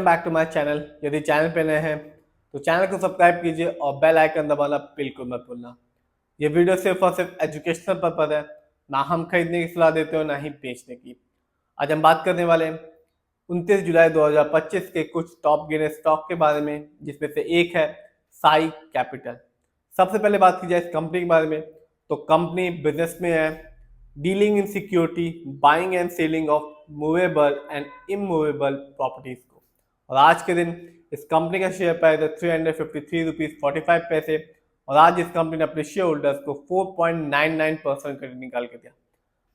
Back to my channel. यदि channel पे नए हैं तो चैनल को सब्सक्राइब कीजिए और बेल आइकन दबाना बिल्कुल मत भूलना। ये वीडियो सिर्फ और सिर्फ एजुकेशनल पर्पज है, ना हम खरीदने की सलाह देते हो ना ही बेचने की। आज हम बात करने वाले हैं 29 जुलाई 2025 के कुछ टॉप गिने स्टॉक के बारे में, जिसमें से एक है साई कैपिटल। सबसे पहले बात की जाए इस कंपनी के बारे में तो कंपनी बिजनेस में है dealing in security, buying and selling of movable and immovable properties को। और आज के दिन इस कंपनी का शेयर प्राइस है 353 रुपीज 45 पैसे। और आज इस कंपनी ने अपने शेयर होल्डर्स को 4.99% का निकाल के दिया।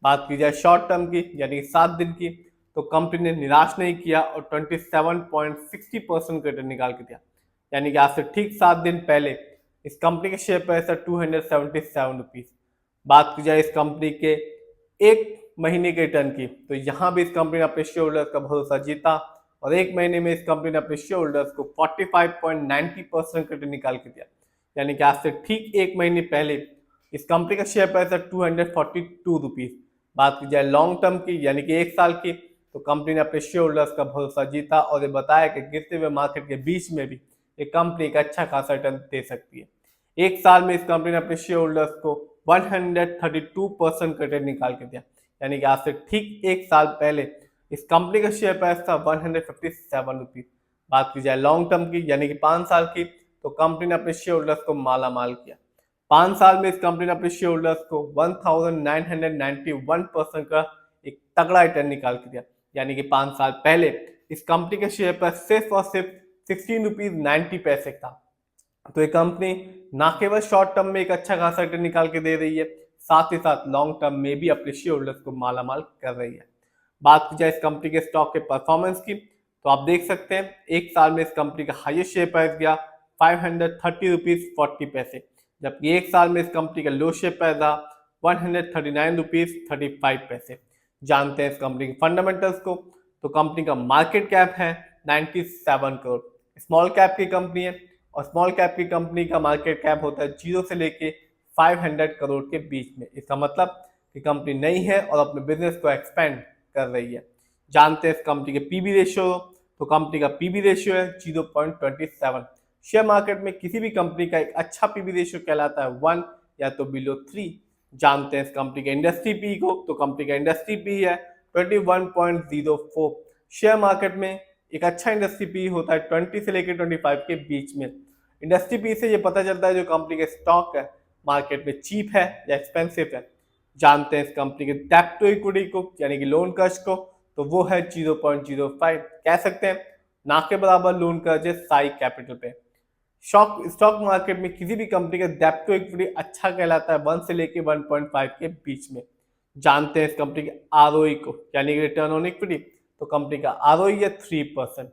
बात की जाए शॉर्ट टर्म की यानी 7 दिन की, तो कंपनी ने निराश नहीं किया और 27.60% का रिटर्न निकाल के दिया। यानी कि आज से ठीक 7 दिन पहले इस कंपनी के शेयर प्राइस है 277 रुपीज। बात की जाए इस कंपनी के एक महीने के रिटर्न की, तो यहाँ भी इस कंपनी ने अपने शेयर होल्डर्स का भरोसा जीता और एक महीने में इस कंपनी ने अपने शेयर होल्डर्स को 45.90% का रिटर्न निकाल के दिया। यानी कि आज से ठीक एक महीने पहले इस कंपनी का शेयर प्राइस है 242 रुपीज। बात की जाए लॉन्ग टर्म की यानी कि एक साल की, तो कंपनी ने अपने शेयर होल्डर्स का भरोसा जीता और ये बताया कि गिरते हुए मार्केट के बीच में भी ये कंपनी एक अच्छा खासा रिटर्न दे सकती है। एक साल में इस कंपनी ने अपने शेयर होल्डर्स को 132% का रिटर्न निकाल के दिया। यानी कि आज से ठीक एक साल पहले इस कंपनी का शेयर प्राइस था 157 रुपीज। बात की जाए लॉन्ग टर्म की यानी कि 5 साल की, तो कंपनी ने अपने शेयर होल्डर्स को माला माल किया। 5 साल में इस कंपनी ने अपने शेयर होल्डर्स को 1991% का एक तगड़ा रिटर्न निकाल के दिया। यानी कि 5 साल पहले इस कंपनी के शेयर पर सिर्फ और सिर्फ 16 रुपीज 90 पैसे था। तो ये कंपनी ना केवल शॉर्ट टर्म में एक अच्छा खासा रिटर्न निकाल के दे रही है, साथ ही साथ लॉन्ग टर्म में भी अपने शेयर होल्डर्स को माला माल कर रही है। बात की जाए इस कंपनी के स्टॉक के परफॉर्मेंस की, तो आप देख सकते हैं एक साल में इस कंपनी का हाईएस्ट शेयर प्राइस गया 530 रुपीज 40 पैसे, जबकि एक साल में इस कंपनी का लो शेयर प्राइस रहा 139 रुपीज 35 पैसे। जानते हैं इस कंपनी के फंडामेंटल्स को, तो कंपनी का मार्केट कैप है 97 करोड़। स्मॉल कैप की कंपनी है और स्मॉल कैप की कंपनी का मार्केट कैप होता है 0 से लेके 500 करोड़ के बीच में। इसका मतलब कि कंपनी नई है और अपने बिजनेस को एक्सपेंड कर रही है। जानते हैं इस कंपनी के पीबी रेशियो, तो कंपनी का पीबी रेशियो है 0.27। शेयर मार्केट में किसी भी कंपनी का एक अच्छा पीबी रेशियो कहलाता है 1 या तो बिलो 3। जानते हैं इस कंपनी के इंडस्ट्री पी को, तो कंपनी का इंडस्ट्री पी है 21.04। शेयर मार्केट में एक अच्छा इंडस्ट्री पी होता है 20 से लेकर 25 के बीच में। इंडस्ट्री पी से ये पता चलता है जो कंपनी के स्टॉक है मार्केट में चीप है या एक्सपेंसिव है। जानते हैं इस कंपनी के डेब्ट टू इक्विटी को यानी कि लोन कर्ज को, तो वो है 0.05। कह सकते हैं ना के बराबर लोन कर्ज है साई कैपिटल पे। स्टॉक मार्केट में किसी भी कंपनी का डेब्ट टू इक्विटी अच्छा कहलाता है 1 से लेके 1.5 के बीच में। जानते हैं इस कंपनी के आरओई को यानी कि रिटर्न ऑन इक्विटी, तो कंपनी का आरओई है 3%।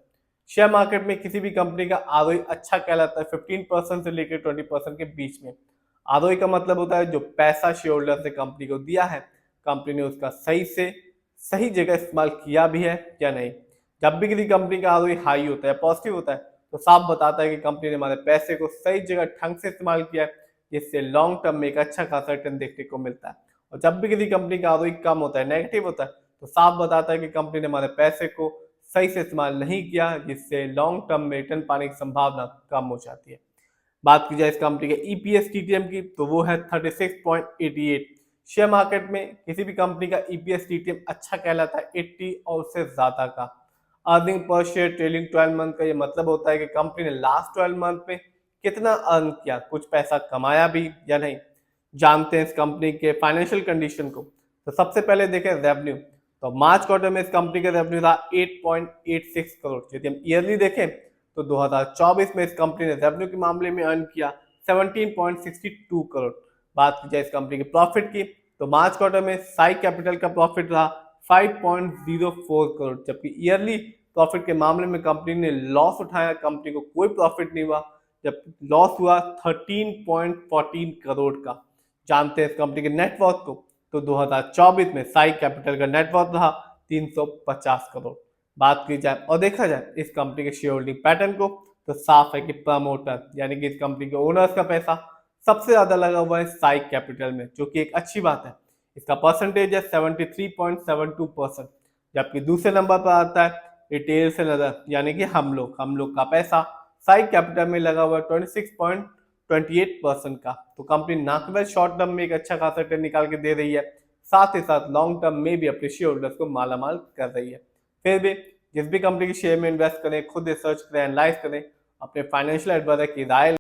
शेयर मार्केट में किसी भी कंपनी का आरओई अच्छा कहलाता है 15% से लेकर 20% के बीच में। आरओई का मतलब होता है जो पैसा शेयर होल्डर ने कंपनी को दिया है, कंपनी ने उसका सही से सही जगह इस्तेमाल किया भी है या नहीं। जब भी किसी कंपनी का आरओई हाई होता है, पॉजिटिव होता है, तो साफ बताता है कि कंपनी ने हमारे पैसे को सही जगह ढंग से इस्तेमाल किया है, जिससे लॉन्ग टर्म में एक अच्छा खासा रिटर्न देखने को मिलता है। और जब भी किसी कंपनी का आरओई कम होता है, नेगेटिव होता है, तो साफ बताता है कि कंपनी ने हमारे पैसे को सही से इस्तेमाल नहीं किया, जिससे लॉन्ग टर्म में रिटर्न पाने की संभावना कम हो जाती है। बात की जाए इस कंपनी के ईपीएस टीटीएम की, तो वो है 36.88। शेयर मार्केट में किसी भी कंपनी का ईपीएस टीटीएम अच्छा कहलाता है 80 और उससे ज्यादा का। Earning per share trailing 12 month का ये मतलब होता है कि कंपनी ने लास्ट 12 मंथ में कितना अर्न किया, कुछ पैसा कमाया भी या नहीं। जानते हैं इस कंपनी के फाइनेंशियल कंडीशन को, तो सबसे पहले देखें रेवेन्यू। तो मार्च क्वार्टर में इस कंपनी का रेवेन्यू था 8.86 करोड़। यदि हम ईयरली देखें तो 2024 में इस कंपनी ने रेवेन्यू के मामले में अर्न किया 17.62 करोड़। बात की जाए इस कंपनी के प्रॉफिट की, तो मार्च क्वार्टर में साई कैपिटल का प्रॉफिट रहा 5.04 करोड़, जबकि ईयरली प्रॉफिट के मामले में कंपनी ने लॉस उठाया, कंपनी को कोई प्रॉफिट नहीं हुआ, जब लॉस हुआ 13.14 करोड़ का। जानते हैं इस कंपनी के नेटवर्थ को, तो 2024 में साई कैपिटल का नेटवर्थ रहा 350 करोड़। बात की जाए और देखा जाए इस कंपनी के शेयर होल्डिंग पैटर्न को, तो साफ है कि प्रमोटर यानी कि इस कंपनी के ओनर्स का पैसा सबसे ज्यादा लगा हुआ है साई कैपिटल में, जो कि एक अच्छी बात है। इसका परसेंटेज है 73.72%, जबकि दूसरे नंबर पर आता है रिटेल से नजर यानी कि हम लोग का पैसा साई कैपिटल में लगा हुआ है 26.28% का। तो कंपनी ना केवल शॉर्ट टर्म में एक अच्छा खासा रिटर्न निकाल के दे रही है, साथ ही साथ लॉन्ग टर्म में भी अपने शेयर होल्डर्स को मालामाल कर रही है। फिर भी जिस भी कंपनी के शेयर में इन्वेस्ट करें, खुद रिसर्च करें, एनालाइज करें, अपने फाइनेंशियल एडवाइजर की राय